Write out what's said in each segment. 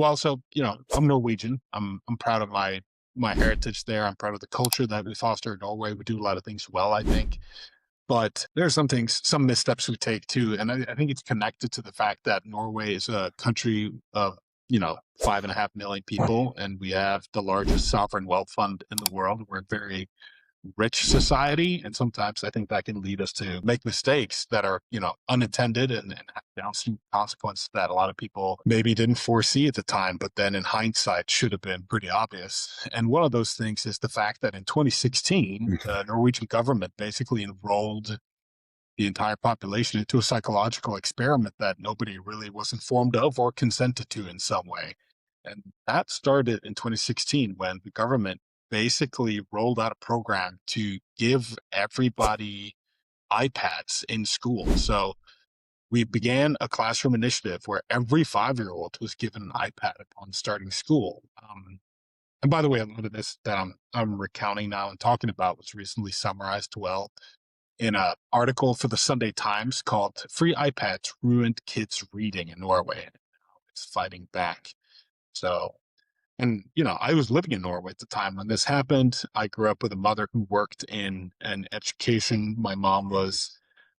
Well, so, I'm Norwegian. I'm proud of my heritage there. I'm proud of the culture that we foster in Norway. We do a lot of things well, I think. But there are some things, some missteps we take too. And I think it's connected to the fact that Norway is a country of, 5.5 million people, and we have the largest sovereign wealth fund in the world. We're a very rich society. And sometimes I think that can lead us to make mistakes that are, unintended and have downstream consequences that a lot of people maybe didn't foresee at the time, but then in hindsight should have been pretty obvious. And one of those things is the fact that in 2016, the Norwegian government basically enrolled the entire population into a psychological experiment that nobody really was informed of or consented to in some way. And that started in 2016 when the government basically rolled out a program to give everybody iPads in school. So we began a classroom initiative where every 5-year-old was given an iPad upon starting school. And by the way, a lot of this that I'm recounting now and talking about was recently summarized well in an article for the Sunday Times called "Free iPads Ruined Kids Reading in Norway." And how it's fighting back. So, and I was living in Norway at the time when this happened. I grew up with a mother who worked in an education. My mom was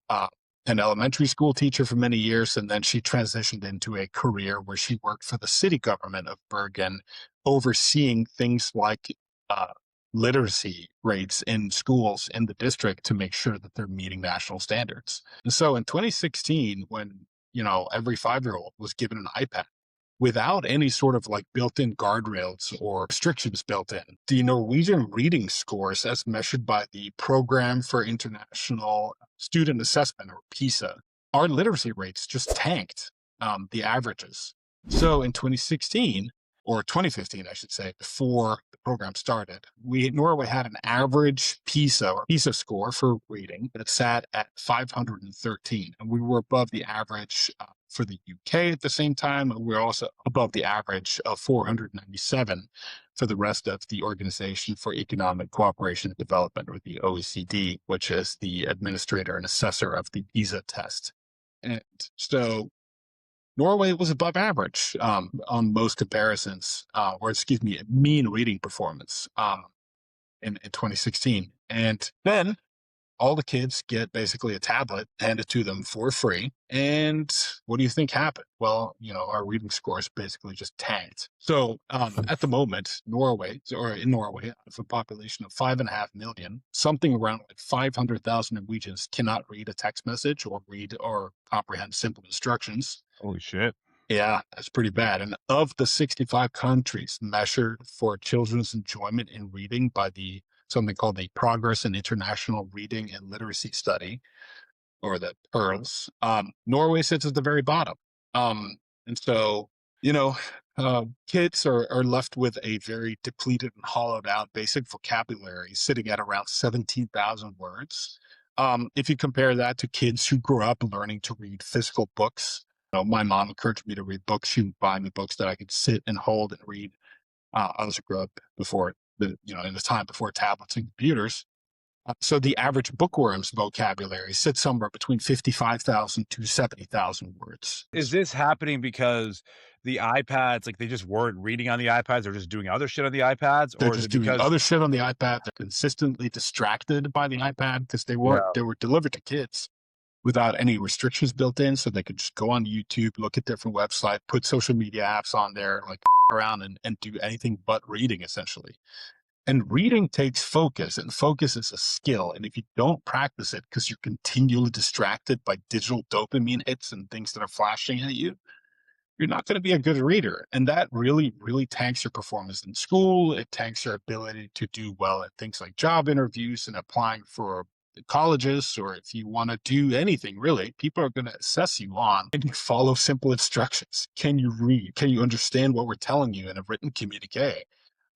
uh, an elementary school teacher for many years, and then she transitioned into a career where she worked for the city government of Bergen, overseeing things like uh, literacy rates in schools in the district to make sure that they're meeting national standards. And so in 2016, when every 5-year-old was given an iPad without any sort of like built-in guardrails or restrictions built in. The Norwegian reading scores, as measured by the Program for International Student Assessment, or PISA, our literacy rates just tanked the averages. So in 2016, or 2015, I should say, before the program started, Norway had an average PISA or PISA score for reading that sat at 513, and we were above the average for the UK at the same time. And we're also above the average of 497 for the rest of the Organization for Economic Cooperation and Development, or the OECD, which is the administrator and assessor of the PISA test. And so Norway was above average on most comparisons, or excuse me, mean reading performance in 2016. And then all the kids get basically a tablet handed to them for free. And what do you think happened? Well, our reading scores basically just tanked. So at the moment, in Norway, out of a population of 5.5 million, something around like 500,000 Norwegians cannot read a text message or read or comprehend simple instructions. Holy shit. Yeah, that's pretty bad. And of the 65 countries measured for children's enjoyment in reading by the something called the Progress in International Reading and Literacy Study, or the PEARLS, Norway sits at the very bottom. And so, kids are left with a very depleted and hollowed out basic vocabulary sitting at around 17,000 words. If you compare that to kids who grew up learning to read physical books, my mom encouraged me to read books. She would buy me books that I could sit and hold and read. I also grew up before in the time before tablets and computers. So the average bookworm's vocabulary sits somewhere between 55,000 to 70,000 words. Is this happening because the iPads, like, they just weren't reading on the iPads, they're just doing other shit on the iPads? They're Or is just it doing because other shit on the iPad. They're consistently distracted by the iPad because Yeah. they were delivered to kids without any restrictions built in, so they could just go on YouTube, look at different websites, put social media apps on there, like around and do anything but reading, essentially. And reading takes focus, and focus is a skill. And if you don't practice it because you're continually distracted by digital dopamine hits and things that are flashing at you, you're not going to be a good reader. And that really, really tanks your performance in school. It tanks your ability to do well at things like job interviews and applying for colleges, or if you want to do anything really, people are going to assess you on, can you follow simple instructions? Can you read? Can you understand what we're telling you in a written communique?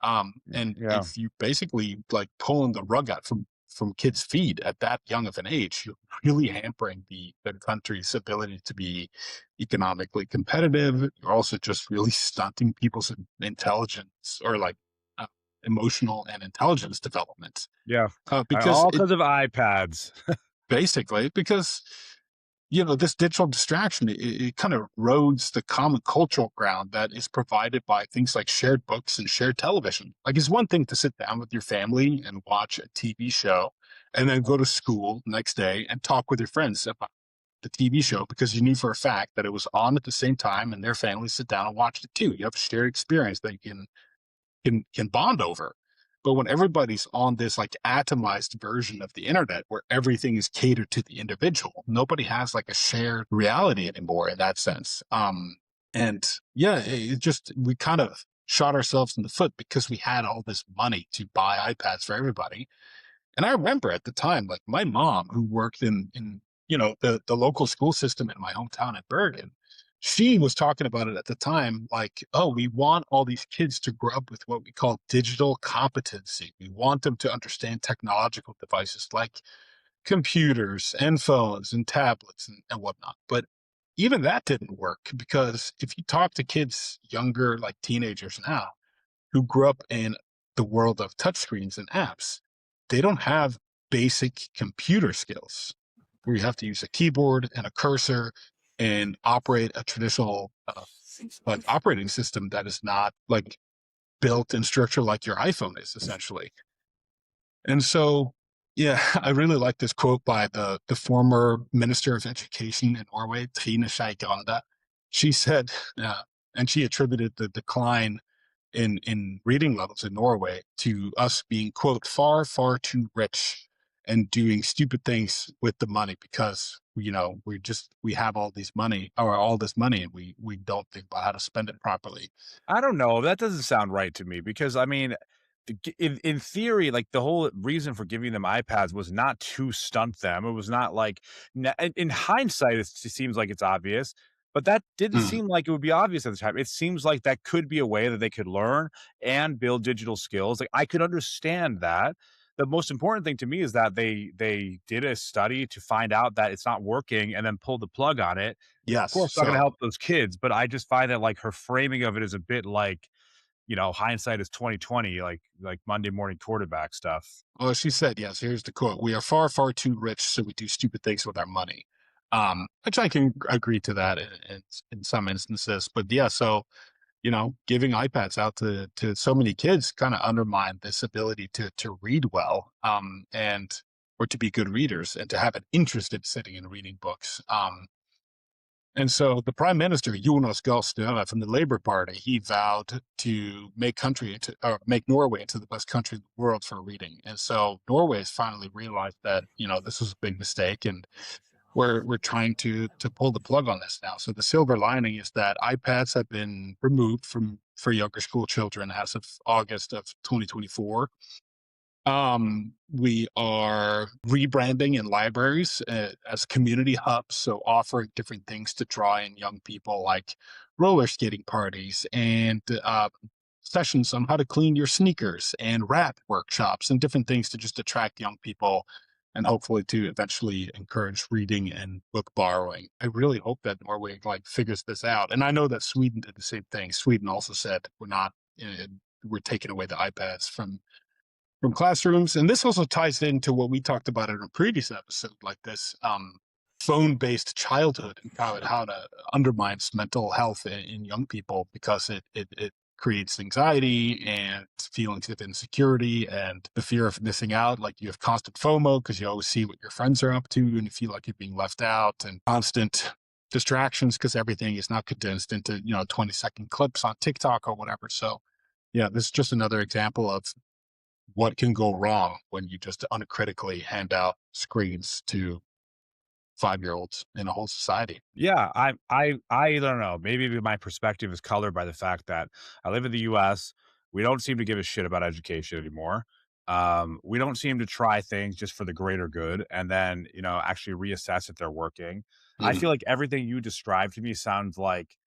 And Yeah. if you basically like pulling the rug out from kids' feet at that young of an age, you're really hampering the country's ability to be economically competitive. You're also just really stunting people's intelligence, or like emotional and intelligence development. Yeah. Because All it because of iPads. basically, because this digital distraction, it kind of erodes the common cultural ground that is provided by things like shared books and shared television. Like, it's one thing to sit down with your family and watch a TV show and then go to school next day and talk with your friends about the TV show because you knew for a fact that it was on at the same time and their family sit down and watched it too. You have a shared experience that you can bond over. But when everybody's on this like atomized version of the internet where everything is catered to the individual, nobody has like a shared reality anymore in that sense. And yeah, it just we kind of shot ourselves in the foot because we had all this money to buy iPads for everybody. And I remember at the time, like my mom, who worked in the local school system in my hometown at Bergen, she was talking about it at the time, like, oh, we want all these kids to grow up with what we call digital competency. We want them to understand technological devices like computers and phones and tablets and whatnot. But even that didn't work because if you talk to kids younger, like teenagers now, who grew up in the world of touchscreens and apps, they don't have basic computer skills where you have to use a keyboard and a cursor and operate a traditional like operating system that is not like built in structure like your iPhone is essentially. And so, yeah, I really like this quote by the former Minister of Education in Norway, Trine Skei Grande. She said, and she attributed the decline in reading levels in Norway to us being quote far too rich and doing stupid things with the money because we have all this money and we don't think about how to spend it properly. I don't know, that doesn't sound right to me because, I mean, in theory, like, the whole reason for giving them iPads was not to stunt them, it was not like in hindsight, it seems like it's obvious, but that didn't Mm, seem like it would be obvious at the time. It seems like that could be a way that they could learn and build digital skills, like, I could understand that. The most important thing to me is that they did a study to find out that it's not working and then pulled the plug on it. Of yes. course, it's not gonna So help those kids, but I just find that, like, her framing of it is a bit like, hindsight is 2020, like Monday morning quarterback stuff. well, she said, yes, here's the quote. We are far too rich, so we do stupid things with our money. Which I can agree to that in some instances. But yeah, so giving iPads out to so many kids kind of undermine this ability to read well, and or to be good readers and to have an interest in sitting and reading books. And so the Prime Minister, Jonas Gahr Støre from the Labour Party, he vowed to make Norway into the best country in the world for reading. And so Norway has finally realized that this was a big mistake, and we're trying to pull the plug on this now. So the silver lining is that iPads have been removed from for younger school children as of August of 2024. We are rebranding in libraries as community hubs, so offering different things to draw in young people, like roller skating parties and sessions on how to clean your sneakers and rap workshops and different things to just attract young people and hopefully to eventually encourage reading and book borrowing. I really hope that Norway like figures this out, and I know that Sweden did the same thing. Sweden also said we're not. We're taking away the iPads from classrooms. And this also ties into what we talked about in a previous episode, like this phone-based childhood and how to undermines mental health in young people because it creates anxiety and feelings of insecurity and the fear of missing out. Like you have constant FOMO because you always see what your friends are up to and you feel like you're being left out, and constant distractions because everything is now condensed into 20-second clips on TikTok or whatever. So yeah, this is just another example of what can go wrong when you just uncritically hand out screens to 5-year-olds in a whole society. Yeah, I don't know. Maybe my perspective is colored by the fact that I live in the US. We don't seem to give a shit about education anymore. We don't seem to try things just for the greater good and then, actually reassess if they're working. I Mm, feel like everything you described to me sounds like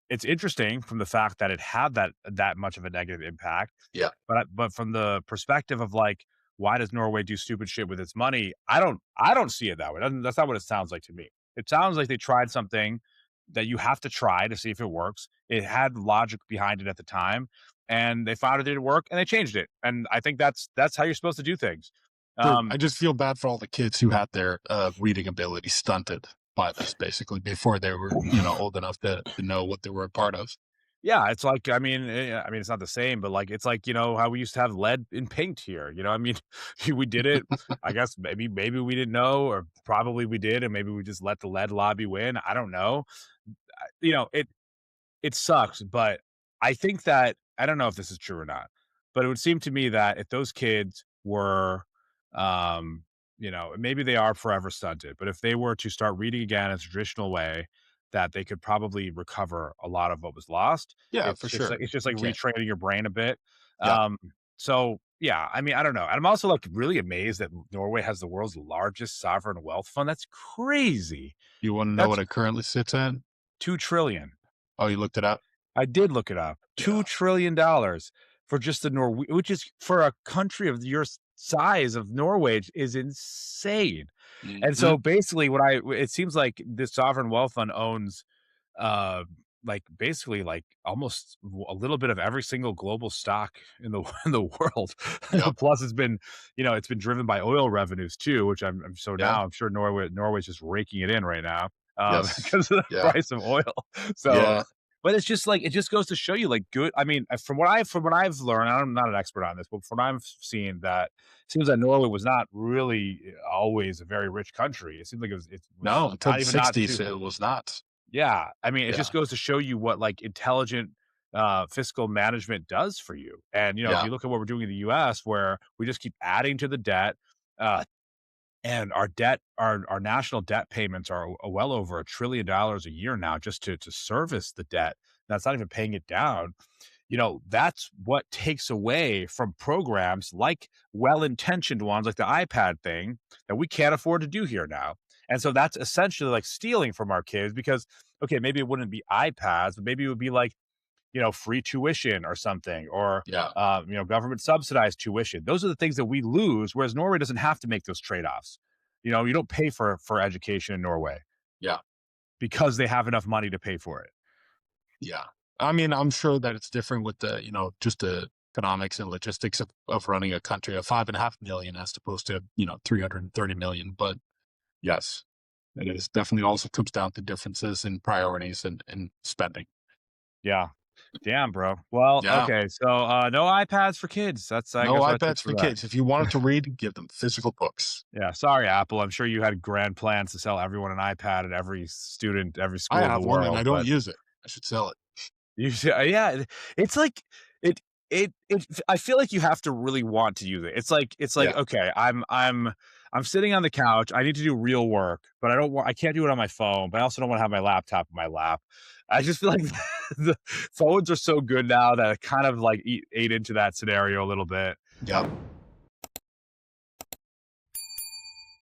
it's interesting from the fact that it had that much of a negative impact. yeah. But from the perspective of like, why does Norway do stupid shit with its money? I don't see it that way. That's not what it sounds like to me. It sounds like they tried something that you have to try to see if it works. It had logic behind it at the time, and they found it didn't work, and they changed it. And I think that's how you're supposed to do things. True. I Um, just feel bad for all the kids who had their reading ability stunted. us basically before they were, old enough to know what they were a part of. Yeah, it's like, I mean, it's not the same, but, like, it's like, how we used to have lead in paint here, I mean, we did it. I guess maybe we didn't know, or probably we did, and maybe we just let the lead lobby win. I don't know. It sucks, but I think that I don't know if this is true or not, but it would seem to me that if those kids were, um, maybe they are forever stunted, but if they were to start reading again in a traditional way, that they could probably recover a lot of what was lost. Yeah, It's for just sure. like You can. retraining your brain a bit. Yeah. Um, so yeah, I mean, I don't know. And I'm also like really amazed that Norway has the world's largest sovereign wealth fund. That's crazy. You want to know That's what it currently sits at? 2 trillion. Oh, you looked it up? I did look it up. Yeah. $2 trillion for just the Norwe which is for a country of your size of Norway is insane. And Hmm. so basically what I it seems like this sovereign wealth fund owns, uh, like, basically, like, almost a little bit of every single global stock in the in the world. Yep. Plus it's been driven by oil revenues too, which I'm so Yeah. now I'm sure Norway's just raking it in right now, Yes. because of the Yeah. price of oil. So Yeah. but it's just like it just goes to show you, like, good I mean, from what I've learned, I'm not an expert on this, but from what I've seen, that it seems that Norway was not really always a very rich country. It seemed like it was No, until not the even not 60s, too. it was not. Yeah, I mean, it just Yeah. goes to show you what, like, intelligent, fiscal management does for you. And, if Yeah. you look at what we're doing in the US, where we just keep adding to the debt, uh, and our national debt payments are well over $1 trillion a year now, just to service the debt. That's not even paying it down. That's what takes away from programs like well-intentioned ones like the iPad thing that we can't afford to do here now. And so that's essentially like stealing from our kids because, okay, maybe it wouldn't be iPads, but maybe it would be like, free tuition or something, or, Yeah. government subsidized tuition. Those are the things that we lose, whereas Norway doesn't have to make those trade-offs. You don't pay for education in Norway Yeah. because they have enough money to pay for it. Yeah. I mean, I'm sure that it's different with the, just the economics and logistics of running a country of 5.5 million as opposed to, 330 million. But yes, it is definitely also comes down to differences in priorities and spending. Yeah. Damn, bro. Well, Yeah. okay, so, no iPads for kids. That's I No guess what I took iPads for for that. kids. If you wanted to read, give them physical books. Yeah, sorry, Apple. I'm sure you had grand plans to sell everyone an iPad at every student, every I school in the have one and I world, don't but use it. I should sell it. you should yeah, it's like it I feel like you have to really want to use it. It's like, Yeah. okay, I'm sitting on the couch, I need to do real work, but I can't do it on my phone, but I also don't wanna have my laptop in my lap. I just feel like the phones are so good now that it kind of, like, ate into that scenario a little bit. Yep.